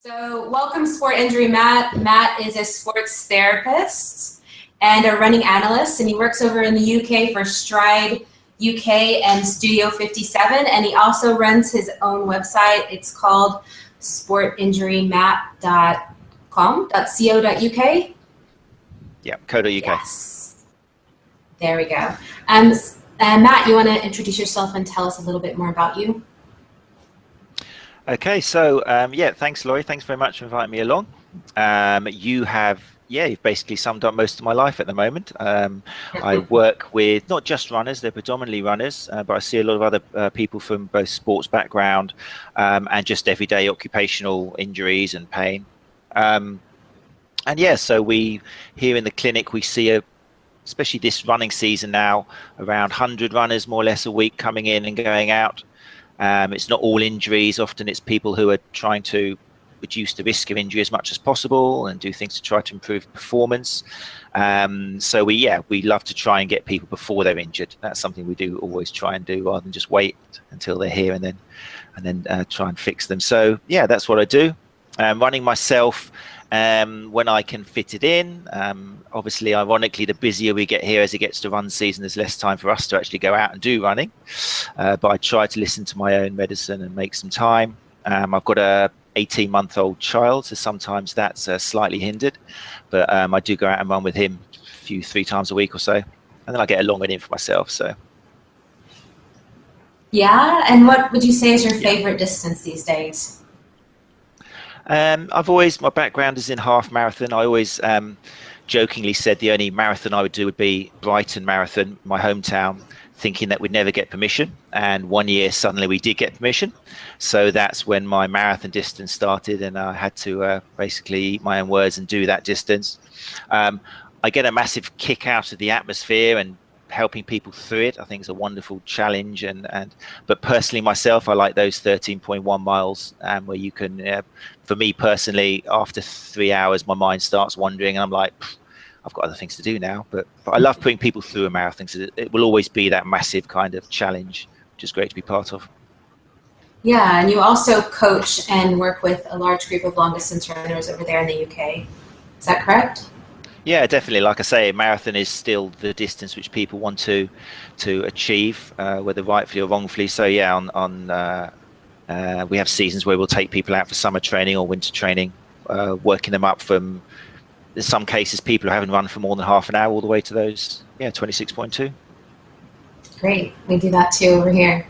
So welcome, Sport Injury Matt. Matt is a sports therapist and a running analyst, and he works over in the UK for Stride UK and Studio 57, and he also runs his own website. It's called sportinjurymatt.co.uk. Yeah, co.uk. Yes. There we go. Matt, you want to introduce yourself and tell us a little bit more about you? Okay, so yeah, thanks, Laurie. Thanks very much for inviting me along. You've basically summed up most of my life at the moment. I work with not just runners; they're predominantly runners, but I see a lot of other people from both sports background and just everyday occupational injuries and pain. And yeah, so we here in the clinic we see especially this running season now, around 100 runners more or less a week coming in and going out. It's not all injuries. Often it's people who are trying to reduce the risk of injury as much as possible and do things to try to improve performance. So we love to try and get people before they're injured. That's something we do always try and do, rather than just wait until they're here and then try and fix them. So yeah, that's what I do. Running myself when I can fit it in. Obviously, ironically, the busier we get here as it gets to run season, there's less time for us to actually go out and do running. But I try to listen to my own medicine and make some time. I've got a 18-month-old child, so sometimes that's slightly hindered. But I do go out and run with him 3 times a week or so. And then I get a long run in for myself. So. Yeah, and what would you say is your favorite distance these days? My background is in half marathon. I always jokingly said the only marathon I would do would be Brighton Marathon, my hometown, thinking that we'd never get permission. And one year suddenly we did get permission. So that's when my marathon distance started, and I had to basically eat my own words and do that distance. I get a massive kick out of the atmosphere and helping people through it. I think it's a wonderful challenge, but personally myself, I like those 13.1 miles where you can for me personally, after 3 hours my mind starts wandering and I'm like, I've got other things to do now, but I love putting people through a marathon, so it will always be that massive kind of challenge, which is great to be part of. Yeah, and you also coach and work with a large group of long distance runners over there in the UK. Is that correct? Yeah, definitely. Like I say, a marathon is still the distance which people want to achieve, whether rightfully or wrongfully. So yeah, we have seasons where we'll take people out for summer training or winter training, working them up from, in some cases, people who haven't run for more than half an hour all the way to those, 26.2. Great. We do that too over here.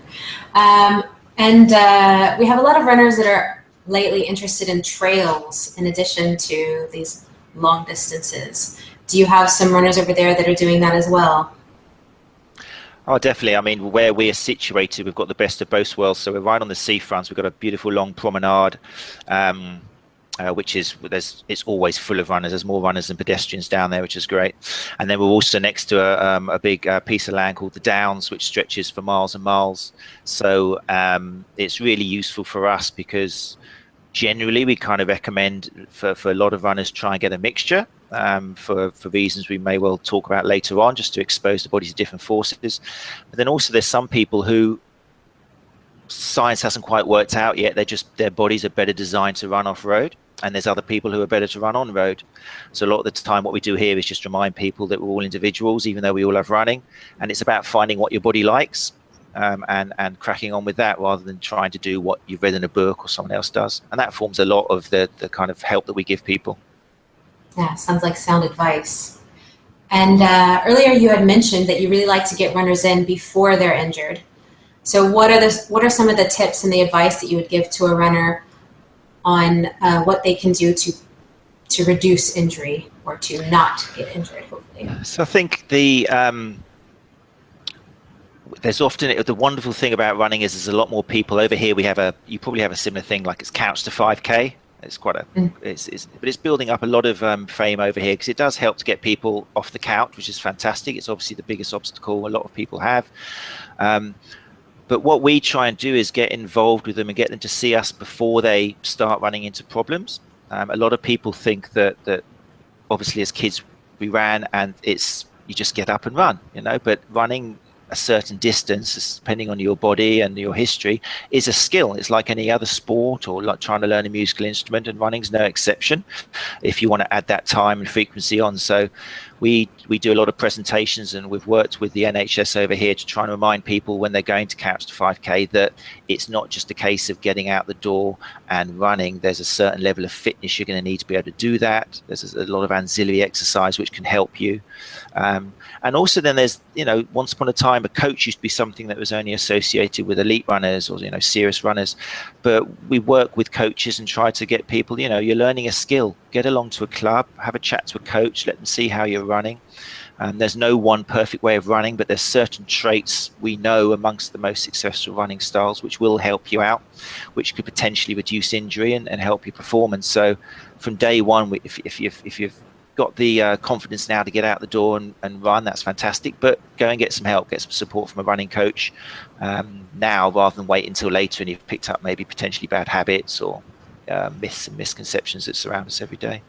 And we have a lot of runners that are lately interested in trails in addition to these long distances. Do you have some runners over there that are doing that as well? Oh, definitely. I mean, where we are situated, we've got the best of both worlds. So we're right on the seafront. We've got a beautiful long promenade, it's always full of runners. There's more runners than pedestrians down there, which is great. And then we're also next to a big piece of land called the Downs, which stretches for miles and miles. So it's really useful for us because generally we kind of recommend for a lot of runners try and get a mixture for reasons we may well talk about later on, just to expose the body to different forces. But then also there's some people who science hasn't quite worked out yet. Their bodies are better designed to run off road, and there's other people who are better to run on road. So a lot of the time what we do here is just remind people that we're all individuals, even though we all love running, and it's about finding what your body likes. And cracking on with that rather than trying to do what you've read in a book or someone else does. And that forms a lot of the kind of help that we give people. Yeah, sounds like sound advice. And earlier you had mentioned that you really like to get runners in before they're injured. So what are some of the tips and the advice that you would give to a runner on what they can do to reduce injury or to not get injured, hopefully? So I think there's often the wonderful thing about running is there's a lot more people over here. You probably have a similar thing, like it's Couch to 5K. It's quite but it's building up a lot of fame over here because it does help to get people off the couch, which is fantastic. It's obviously the biggest obstacle a lot of people have. But what we try and do is get involved with them and get them to see us before they start running into problems. A lot of people think that obviously as kids we ran and you just get up and run, but running a certain distance, depending on your body and your history, is a skill. It's like any other sport, or like trying to learn a musical instrument, and running's no exception if you want to add that time and frequency on. So we do a lot of presentations, and we've worked with the NHS over here to try and remind people when they're going to Couch to 5K that it's not just a case of getting out the door and running. There's a certain level of fitness you're going to need to be able to do that. There's a lot of ancillary exercise which can help you. And also then there's, once upon a time, a coach used to be something that was only associated with elite runners or, serious runners. But we work with coaches and try to get people, you're learning a skill, get along to a club, have a chat to a coach, let them see how you're running. There's no one perfect way of running, but there's certain traits we know amongst the most successful running styles which will help you out, which could potentially reduce injury and help your performance. So from day one, if you've got the confidence now to get out the door and run, that's fantastic, but go and get some help, get some support from a running coach now, rather than wait until later and you've picked up maybe potentially bad habits or myths and misconceptions that surround us every day.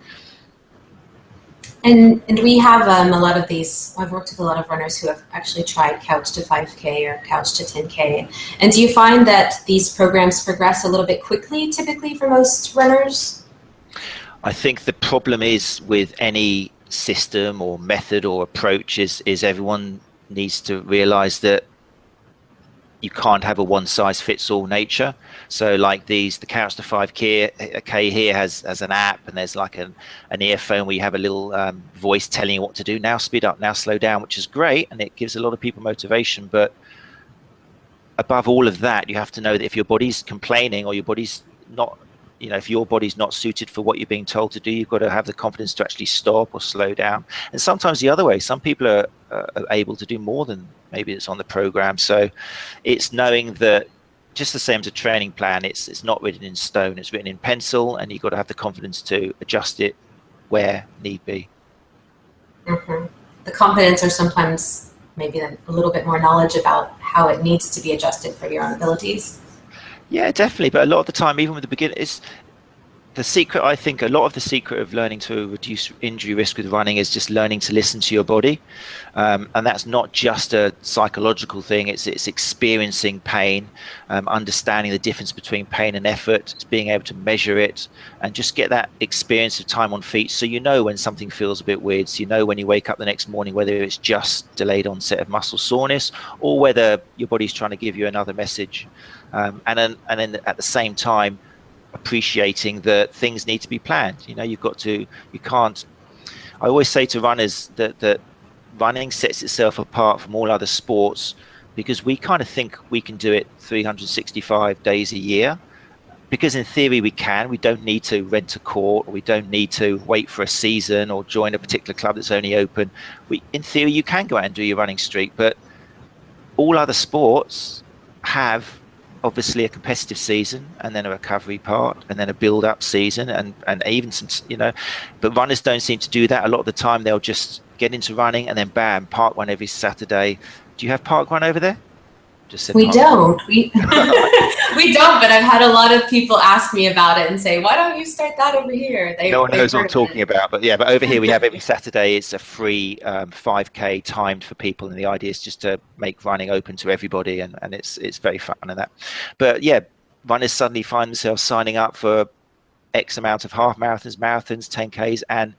And we have a lot of these, I've worked with a lot of runners who have actually tried Couch to 5K or Couch to 10K. And do you find that these programs progress a little bit quickly, typically, for most runners? I think the problem is with any system or method or approach is everyone needs to realize that you can't have a one-size-fits-all nature. So like the Couch to 5K here has an app, and there's like an earphone where you have a little voice telling you what to do. Now speed up, now slow down, which is great, and it gives a lot of people motivation. But above all of that, you have to know that if your body's complaining or your body's not, if your body's not suited for what you're being told to do, you've got to have the confidence to actually stop or slow down. And sometimes the other way, some people are able to do more than maybe it's on the program. So it's knowing that, just the same as a training plan, it's not written in stone, it's written in pencil, and you've got to have the confidence to adjust it where need be. Mm-hmm. The confidence, or sometimes maybe a little bit more knowledge about how it needs to be adjusted for your own abilities. Yeah, definitely. But a lot of the time, even with the beginners, the secret, I think, a lot of the secret of learning to reduce injury risk with running is just learning to listen to your body. And that's not just a psychological thing. It's experiencing pain, understanding the difference between pain and effort. It's being able to measure it and just get that experience of time on feet. So you know when something feels a bit weird. So you know when you wake up the next morning, whether it's just delayed onset of muscle soreness or whether your body's trying to give you another message. And then at the same time, appreciating that things need to be planned. You can't. I always say to runners that running sets itself apart from all other sports because we kind of think we can do it 365 days a year, because in theory we can. We don't need to rent a court, or we don't need to wait for a season or join a particular club that's only open. In theory you can go out and do your running streak, but all other sports have obviously a competitive season, and then a recovery part, and then a build-up season, and even some, but runners don't seem to do that. A lot of the time they'll just get into running and then bam, park run every Saturday. Do you have park run over there? We don't. We don't, but I've had a lot of people ask me about it and say, why don't you start that over here? No one knows what I'm talking about, but yeah, but over here we have every Saturday. It's a free 5K timed for people, and the idea is just to make running open to everybody, and it's very fun and that. But yeah, runners suddenly find themselves signing up for X amount of half marathons, 10Ks, and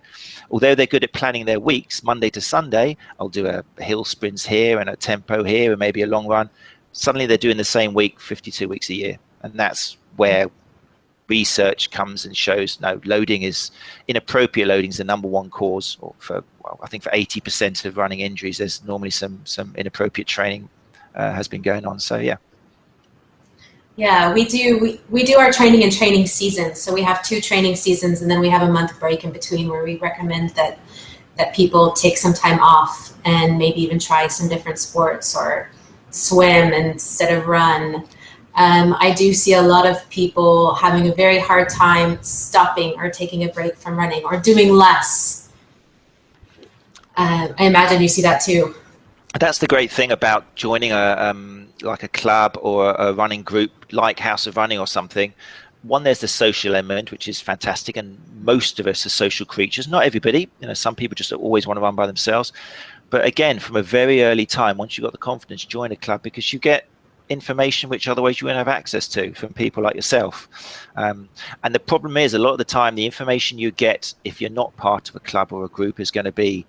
although they're good at planning their weeks, Monday to Sunday, I'll do a hill sprints here and a tempo here and maybe a long run. Suddenly they're doing the same week 52 weeks a year, and that's where research comes and shows inappropriate loading is the number one cause, or I think for 80% of running injuries there's normally some inappropriate training has been going on. So yeah, we do our training in training seasons. So we have 2 training seasons, and then we have a month break in between where we recommend that people take some time off and maybe even try some different sports or swim instead of run. I do see a lot of people having a very hard time stopping or taking a break from running or doing less. I imagine you see that too. That's the great thing about joining a club or a running group like House of Running or something. One, there's the social element, which is fantastic, and most of us are social creatures. Not everybody, some people just always want to run by themselves. But again, from a very early time, once you've got the confidence, join a club, because you get information which otherwise you wouldn't have access to from people like yourself. And the problem is, a lot of the time, the information you get if you're not part of a club or a group is going to be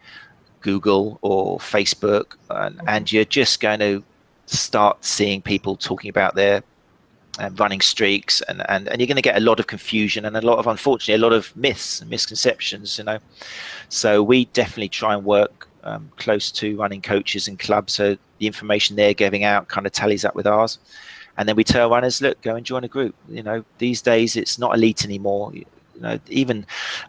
Google or Facebook, and you're just going to start seeing people talking about their running streaks, and you're going to get a lot of confusion and unfortunately, a lot of myths and misconceptions, So we definitely try and work close to running coaches and clubs, so the information they're giving out kind of tallies up with ours. And then we tell runners, look, go and join a group. These days it's not elite anymore. Even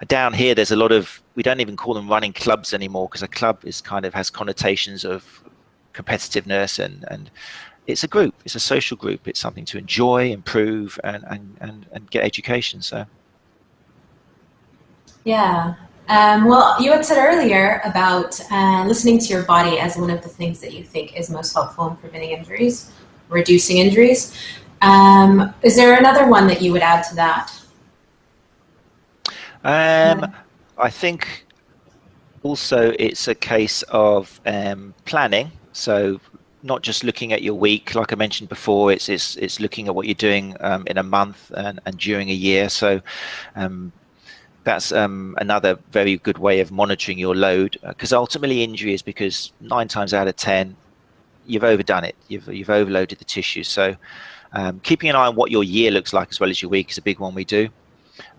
down here, there's a lot of, we don't even call them running clubs anymore, because a club is kind of has connotations of competitiveness, and it's a group, it's a social group, it's something to enjoy, improve, and get education. So yeah. Well, you had said earlier about listening to your body as one of the things that you think is most helpful in preventing injuries, reducing injuries. Is there another one that you would add to that? I think also it's a case of planning. So not just looking at your week, like I mentioned before, it's looking at what you're doing in a month and during a year. So that's another very good way of monitoring your load, because ultimately injury is because 9 times out of 10 you've overdone it, you've overloaded the tissue. So keeping an eye on what your year looks like as well as your week is a big one we do.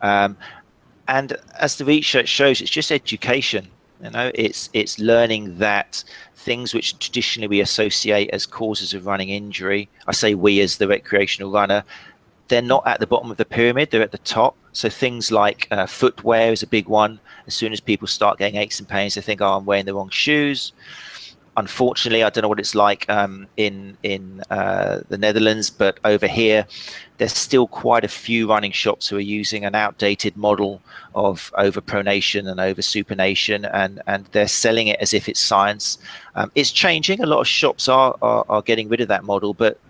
And as the research shows, it's just education. It's learning that things which traditionally we associate as causes of running injury, I say we as the recreational runner, they're not at the bottom of the pyramid, they're at the top. So things like footwear is a big one. As soon as people start getting aches and pains, they think, oh, I'm wearing the wrong shoes. Unfortunately, I don't know what it's like in the Netherlands, but over here, there's still quite a few running shops who are using an outdated model of overpronation and oversupination, and they're selling it as if it's science. It's changing. A lot of shops are getting rid of that model, but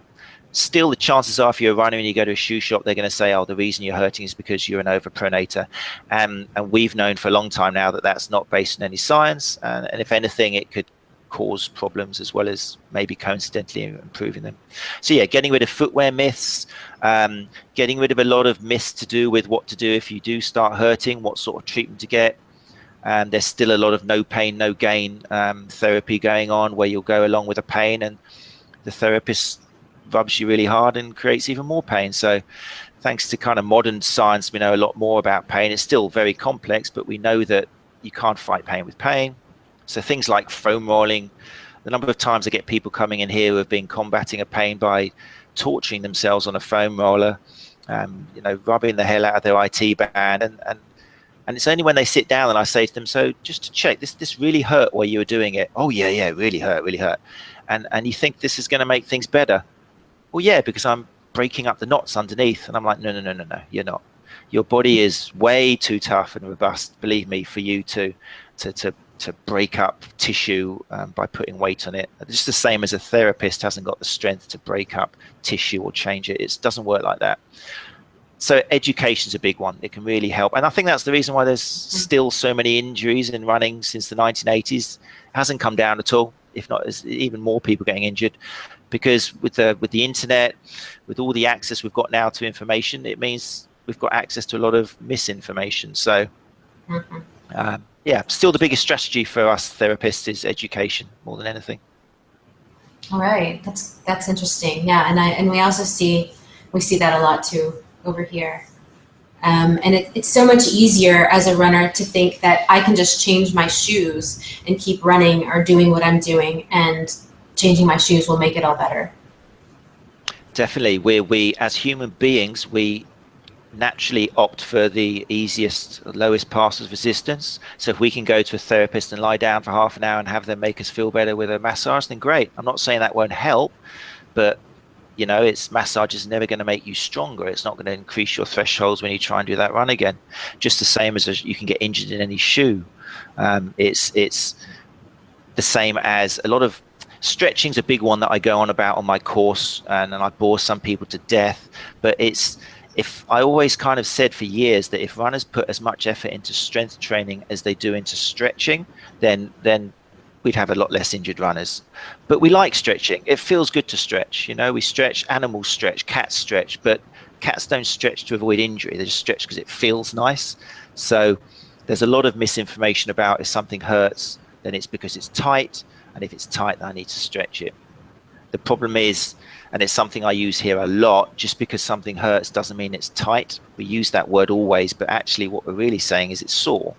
still the chances are, if you're a runner and you go to a shoe shop, they're going to say, oh, the reason you're hurting is because you're an overpronator. And we've known for a long time now that that's not based on any science, and if anything, it could cause problems as well as maybe coincidentally improving them. So yeah, getting rid of footwear myths, getting rid of a lot of myths to do with what to do if you do start hurting, what sort of treatment to get. There's still a lot of no pain, no gain therapy going on, where you'll go along with a pain and the therapist rubs you really hard and creates even more pain. So thanks to kind of modern science, we know a lot more about pain. It's still very complex, but we know that you can't fight pain with pain. So things like foam rolling, the number of times I get people coming in here who have been combating a pain by torturing themselves on a foam roller, rubbing the hell out of their IT band, and it's only when they sit down and I say to them, so just to check, this really hurt while you were doing it? Oh yeah, it really hurt. And you think this is going to make things better? Well, yeah, because I'm breaking up the knots underneath. And I'm like, no, you're not. Your body is way too tough and robust, believe me, for you to break up tissue by putting weight on it. Just the same as a therapist hasn't got the strength to break up tissue or change it. It doesn't work like that. So education is a big one. It can really help. And I think that's the reason why there's still so many injuries in running since the 1980s. It hasn't come down at all, if not, there's even more people getting injured. Because with the internet, with all the access we've got now to information, it means we've got access to a lot of misinformation. So yeah, still the biggest strategy for us therapists is education more than anything. All right, that's interesting. Yeah, and we also see that a lot too over here. And it's so much easier as a runner to think that I can just change my shoes and keep running or doing what I'm doing, and changing my shoes will make it all better. Definitely. We as human beings, we naturally opt for the easiest, lowest path of resistance. So if we can go to a therapist and lie down for half an hour and have them make us feel better with a massage, then great. I'm not saying that won't help, but massage is never going to make you stronger. It's not going to increase your thresholds when you try and do that run again. Just the same as you can get injured in any shoe. It's the same as a lot of stretching's a big one that I go on about on my course, and I bore some people to death. But if I always kind of said for years that if runners put as much effort into strength training as they do into stretching, then we'd have a lot less injured runners. But we like stretching. It feels good to stretch. You know, we stretch, animals stretch, cats stretch, but cats don't stretch to avoid injury. They just stretch because it feels nice. So there's a lot of misinformation about if something hurts, then it's because it's tight. And if it's tight, then I need to stretch it. The problem is, and it's something I use here a lot, just because something hurts doesn't mean it's tight. We use that word always, but actually what we're really saying is it's sore.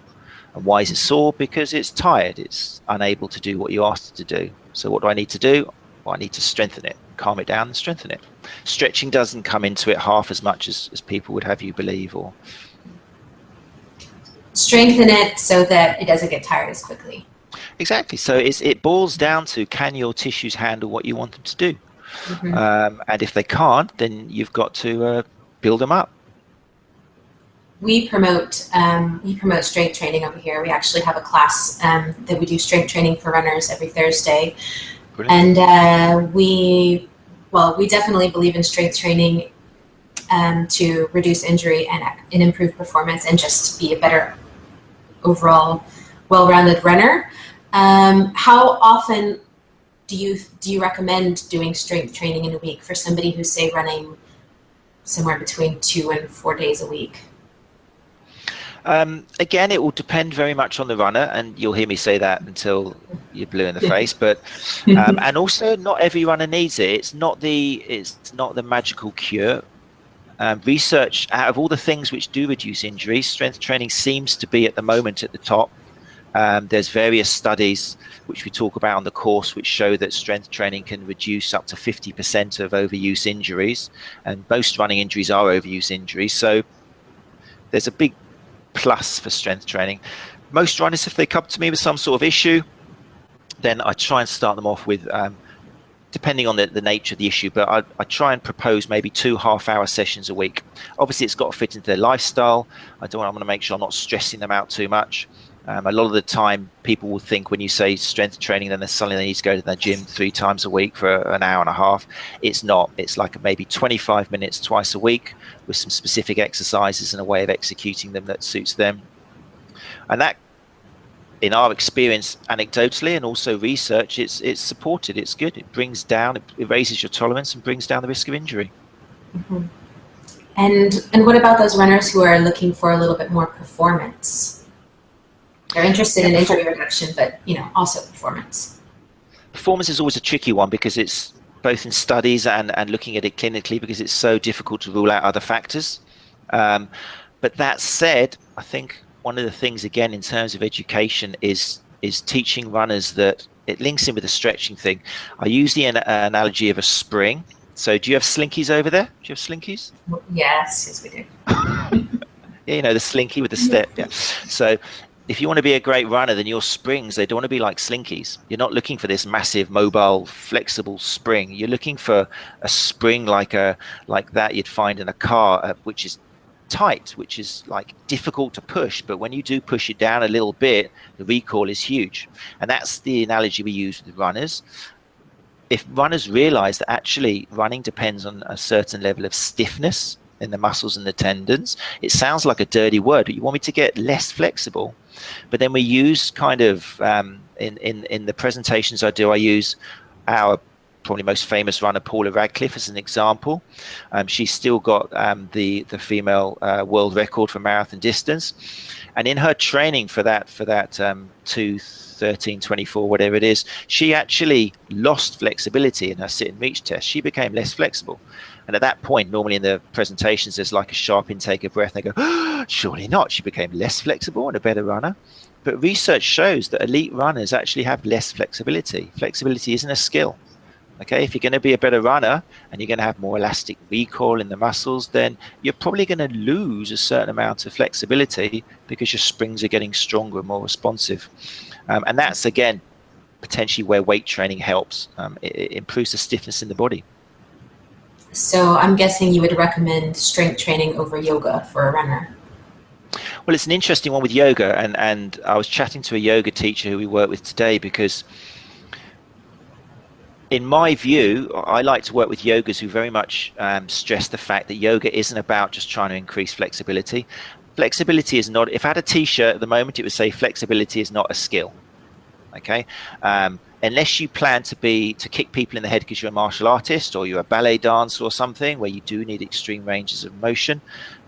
And why is it sore? Because it's tired. It's unable to do what you asked it to do. So what do I need to do? Well, I need to strengthen it, calm it down and strengthen it. Stretching doesn't come into it half as much as people would have you believe. Or strengthen it so that it doesn't get tired as quickly. Exactly. So it boils down to, can your tissues handle what you want them to do? And if they can't, then you've got to build them up. We promote strength training over here. We actually have a class that we do strength training for runners every Thursday. Brilliant. And we definitely believe in strength training to reduce injury and improve performance and just be a better overall well-rounded runner. How often do you recommend doing strength training in a week for somebody who's, say, running somewhere between 2 and 4 days a week? Again, it will depend very much on the runner, and you'll hear me say that until you're blue in the face. But and also, not every runner needs it. It's not the magical cure. Research, out of all the things which do reduce injury, strength training seems to be at the moment at the top. There's various studies which we talk about on the course which show that strength training can reduce up to 50% of overuse injuries, and most running injuries are overuse injuries. So there's a big plus for strength training. Most runners, if they come to me with some sort of issue, then I try and start them off with, depending on the nature of the issue, but I try and propose maybe 2 half-hour sessions a week. Obviously, it's got to fit into their lifestyle. I want to make sure I'm not stressing them out too much. A lot of the time, people will think when you say strength training, then suddenly they need to go to the gym 3 times a week for an hour and a half. It's not. It's like maybe 25 minutes twice a week with some specific exercises and a way of executing them that suits them. And that, in our experience, anecdotally and also research, it's supported. It's good. It brings down, it raises your tolerance and brings down the risk of injury. Mm-hmm. And what about those runners who are looking for a little bit more performance? They're interested in injury reduction, but also performance. Performance is always a tricky one because it's both in studies and looking at it clinically, because it's so difficult to rule out other factors. But that said, I think one of the things, again, in terms of education is teaching runners that it links in with the stretching thing. I use the analogy of a spring. So do you have slinkies over there? Do you have slinkies? Yes, we do. Yeah, the slinky with the step. Yeah. So if you want to be a great runner, then your springs, they don't want to be like slinkies. You're not looking for this massive, mobile, flexible spring. You're looking for a spring like that you'd find in a car, which is tight, which is like difficult to push. But when you do push it down a little bit, the recoil is huge. And that's the analogy we use with runners. If runners realize that actually running depends on a certain level of stiffness in the muscles and the tendons, it sounds like a dirty word, but you want me to get less flexible. But then we use kind of in the presentations I do, I use our probably most famous runner, Paula Radcliffe, as an example. She's still got the female world record for marathon distance, and in her training for that 2:13:24, whatever it is, she actually lost flexibility in her sit and reach test. She became less flexible. And at that point, normally in the presentations, there's like a sharp intake of breath. They go, oh, surely not. She became less flexible and a better runner. But research shows that elite runners actually have less flexibility. Flexibility isn't a skill. Okay, if you're going to be a better runner and you're going to have more elastic recoil in the muscles, then you're probably going to lose a certain amount of flexibility because your springs are getting stronger and more responsive. And that's, again, potentially where weight training helps. It improves the stiffness in the body. So I'm guessing you would recommend strength training over yoga for a runner. Well, it's an interesting one with yoga. And I was chatting to a yoga teacher who we work with today because in my view, I like to work with yogas who very much stress the fact that yoga isn't about just trying to increase flexibility. Flexibility is not, if I had a t-shirt at the moment, it would say flexibility is not a skill. Okay, unless you plan to kick people in the head because you're a martial artist or you're a ballet dancer or something where you do need extreme ranges of motion,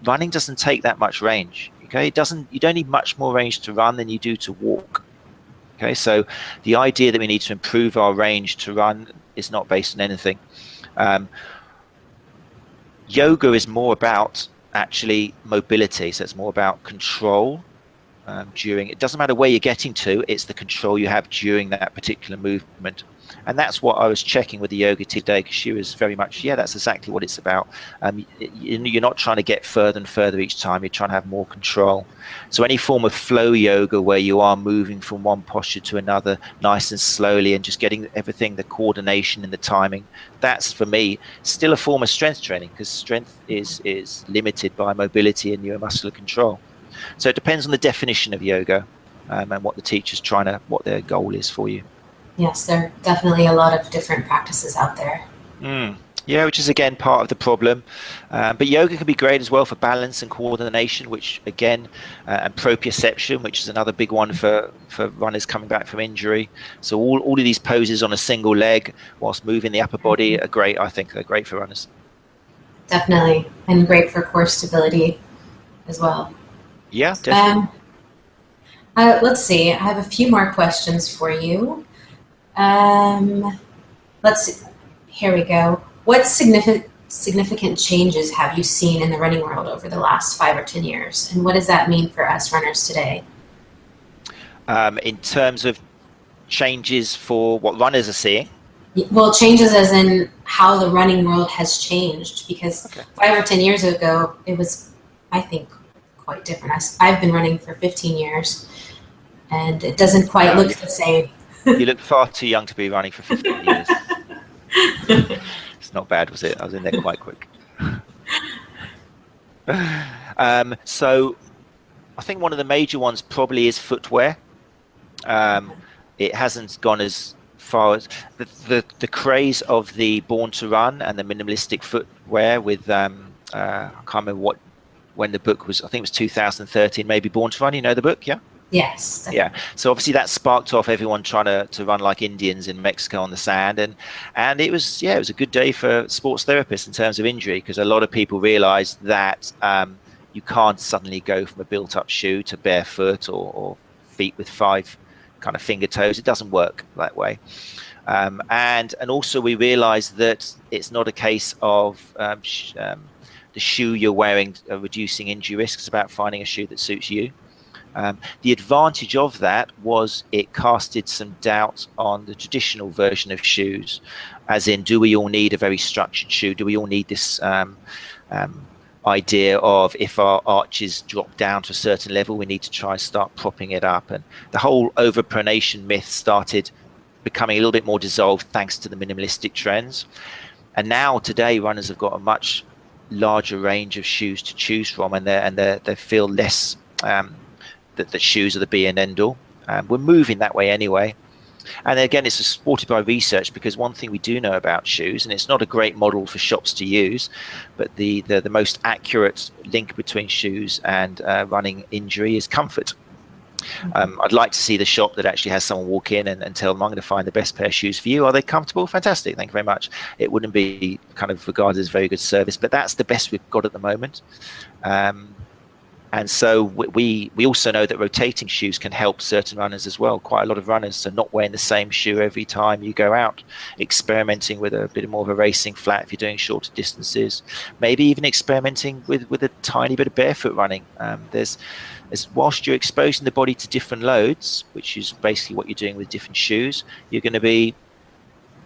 running doesn't take that much range. Okay, you don't need much more range to run than you do to walk. Okay, so the idea that we need to improve our range to run is not based on anything. Yoga is more about actually mobility, so it's more about control. It doesn't matter where you're getting to, it's the control you have during that particular movement. And that's what I was checking with the yoga today, because she was very much, yeah, that's exactly what it's about. You're not trying to get further and further each time, you're trying to have more control. So any form of flow yoga where you are moving from one posture to another nice and slowly and just getting everything, the coordination and the timing, that's for me still a form of strength training, because strength is limited by mobility and neuromuscular control. So it depends on the definition of yoga and what the teacher's what their goal is for you. Yes, there are definitely a lot of different practices out there. Yeah, which is again part of the problem. But yoga can be great as well for balance and coordination, which again, and proprioception, which is another big one for runners coming back from injury. So all of these poses on a single leg whilst moving the upper body are great. I think they're great for runners. Definitely, and great for core stability as well. Yeah, definitely. Let's see. I have a few more questions for you. Here we go. What significant changes have you seen in the running world over the last 5 or 10 years? And what does that mean for us runners today? In terms of changes for what runners are seeing? Well, changes as in how the running world has changed, because 5 or 10 years ago, it was, I think, quite different. I've been running for 15 years, and it doesn't quite look the same. You look far too young to be running for 15 years. It's not bad, was it? I was in there quite quick. So I think one of the major ones probably is footwear. It hasn't gone as far as the craze of the Born to Run and the minimalistic footwear with I can't remember when the book was. I think it was 2013, maybe Born to Run. You know the book, yeah? Yes. Definitely. Yeah. So obviously that sparked off everyone trying to run like Indians in Mexico on the sand, and it was a good day for sports therapists in terms of injury, because a lot of people realized that you can't suddenly go from a built-up shoe to barefoot or feet with 5 kind of finger toes. It doesn't work that way. And also we realized that it's not a case of the shoe you're wearing reducing injury risks. It's about finding a shoe that suits you. The advantage of that was it casted some doubt on the traditional version of shoes, as in, do we all need a very structured shoe? Do we all need this idea of if our arches drop down to a certain level, we need to try and start propping it up? And the whole overpronation myth started becoming a little bit more dissolved thanks to the minimalistic trends. And now today runners have got a much larger range of shoes to choose from, and they feel less that shoes are the be and end all. We're moving that way anyway. And again, it's supported by research, because one thing we do know about shoes, and it's not a great model for shops to use, but the most accurate link between shoes and running injury is comfort. I'd like to see the shop that actually has someone walk in and tell them, I'm going to find the best pair of shoes for you. Are they comfortable? Fantastic. Thank you very much. It wouldn't be kind of regarded as very good service, but that's the best we've got at the moment. And so we also know that rotating shoes can help certain runners as well, quite a lot of runners. So not wearing the same shoe every time you go out, experimenting with a bit more of a racing flat if you're doing shorter distances, maybe even experimenting with a tiny bit of barefoot running. Whilst you're exposing the body to different loads, which is basically what you're doing with different shoes, you're going to be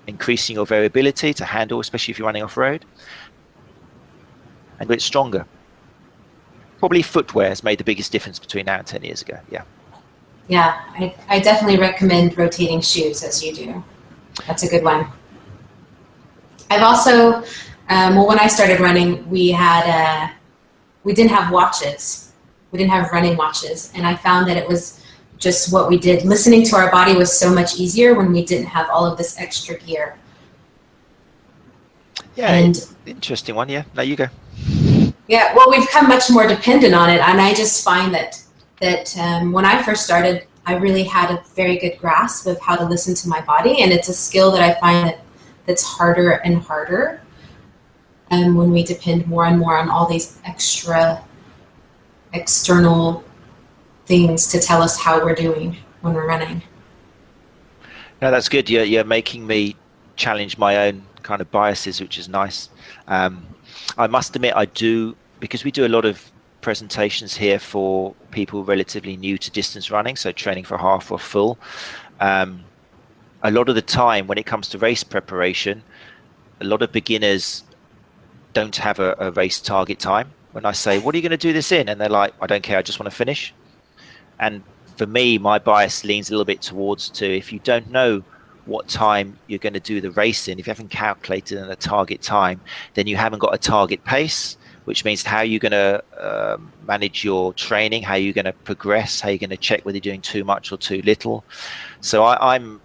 increasing your variability to handle, especially if you're running off-road, and get stronger. Probably footwear has made the biggest difference between now and 10 years ago. Yeah, I definitely recommend rotating shoes as you do. That's a good one. I've also, when I started running, we didn't have watches. We didn't have running watches. And I found that it was just what we did. Listening to our body was so much easier when we didn't have all of this extra gear. Yeah, and interesting one. Yeah, now you go. Yeah, well, we've become much more dependent on it, and I just find that when I first started, I really had a very good grasp of how to listen to my body. And it's a skill that I find that's harder and harder when we depend more and more on all these external things to tell us how we're doing when we're running. No, that's good. You're making me challenge my own kind of biases, which is nice. I must admit, I do, because we do a lot of presentations here for people relatively new to distance running, so training for half or full. A lot of the time when it comes to race preparation, a lot of beginners don't have a race target time. When I say, what are you going to do this in? And they're like, I don't care, I just want to finish. And for me, my bias leans a little bit towards if you don't know what time you're going to do the race in, if you haven't calculated in a target time, then you haven't got a target pace, which means how you're going to manage your training, how you're going to progress, how you're going to check whether you're doing too much or too little. So I'm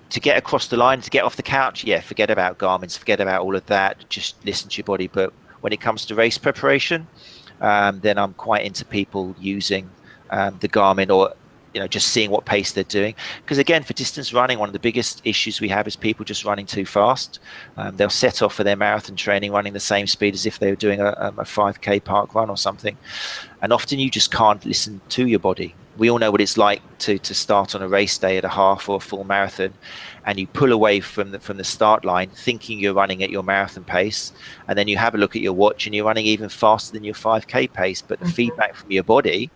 to get across the line, to get off the couch, forget about Garmin's, forget about all of that, just listen to your body. But when it comes to race preparation, then I'm quite into people using the Garmin, or just seeing what pace they're doing. Because again, for distance running, one of the biggest issues we have is people just running too fast. They'll set off for their marathon training running the same speed as if they were doing a 5K park run or something. And often you just can't listen to your body. We all know what it's like to start on a race day at a half or a full marathon, and you pull away from the start line thinking you're running at your marathon pace, and then you have a look at your watch and you're running even faster than your 5K pace. But the feedback from your body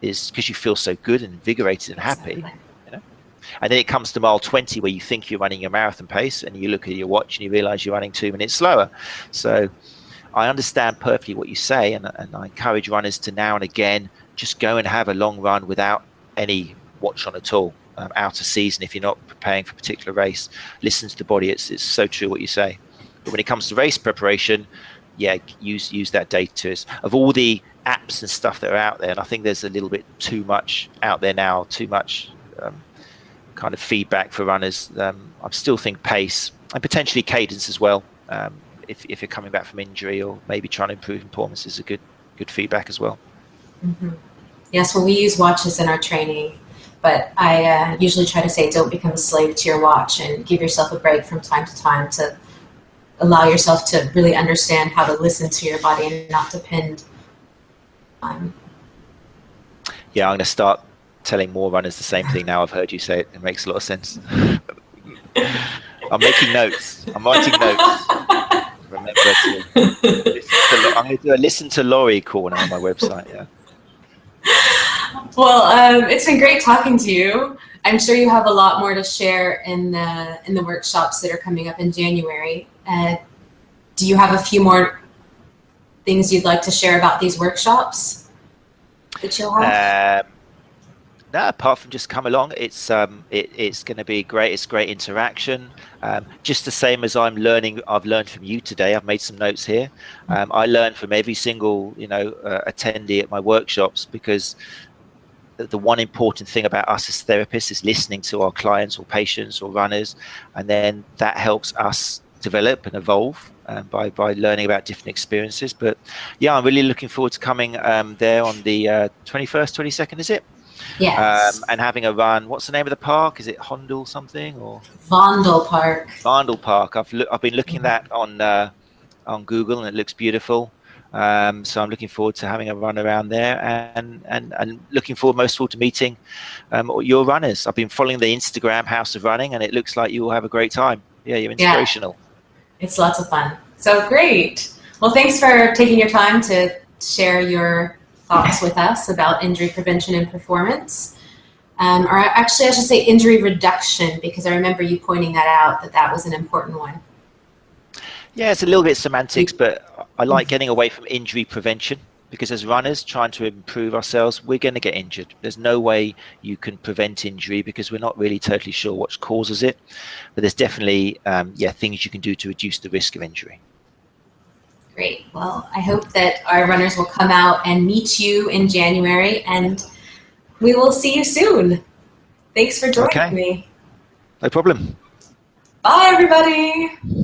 is because you feel so good and invigorated and happy, and then it comes to mile 20 where you think you're running your marathon pace and you look at your watch and you realize you're running 2 minutes slower. So I understand perfectly what you say, and I encourage runners to now and again just go and have a long run without any watch on at all, out of season, if you're not preparing for a particular race. Listen to the body. It's so true what you say. But when it comes to race preparation, use that data. Of all the apps and stuff that are out there, and I think there's a little bit too much out there now, too much kind of feedback for runners. I still think pace and potentially cadence as well, if you're coming back from injury or maybe trying to improve performance, is a good feedback as well. Yes, well, we use watches in our training, but I usually try to say don't become a slave to your watch and give yourself a break from time to time to allow yourself to really understand how to listen to your body and not depend on. Yeah, I'm going to start telling more runners the same thing now. I've heard you say it. It makes a lot of sense. I'm making notes. I'm writing notes. Remember I'm going to do a listen to Laurie corner on my website. Yeah. Well, it's been great talking to you. I'm sure you have a lot more to share in the workshops that are coming up in January. Do you have a few more things you'd like to share about these workshops that you'll have? No, apart from just come along. It's going to be great. It's great interaction. Just the same as I've learned from you today. I've made some notes here. I learn from every single attendee at my workshops, because the one important thing about us as therapists is listening to our clients or patients or runners, and then that helps us develop and evolve by learning about different experiences. But yeah, I'm really looking forward to coming there on the 21st, 22nd, is it? Yes. And having a run. What's the name of the park? Is it Hondel something or Vondel Park? Vondel Park. I've been looking at that on Google, and it looks beautiful. So I'm looking forward to having a run around there, and looking forward most of all to meeting your runners. I've been following the Instagram House of Running, and it looks like you will have a great time. Yeah, you're inspirational. Yeah, it's lots of fun. So great. Well, thanks for taking your time to share your thoughts with us about injury prevention and performance. Or actually, I should say injury reduction, because I remember you pointing that out, that was an important one. Yeah, it's a little bit semantics, but I like getting away from injury prevention, because as runners trying to improve ourselves, we're going to get injured. There's no way you can prevent injury, because we're not really totally sure what causes it. But there's definitely things you can do to reduce the risk of injury. Great. Well, I hope that our runners will come out and meet you in January, and we will see you soon. Thanks for joining me. No problem. Bye, everybody.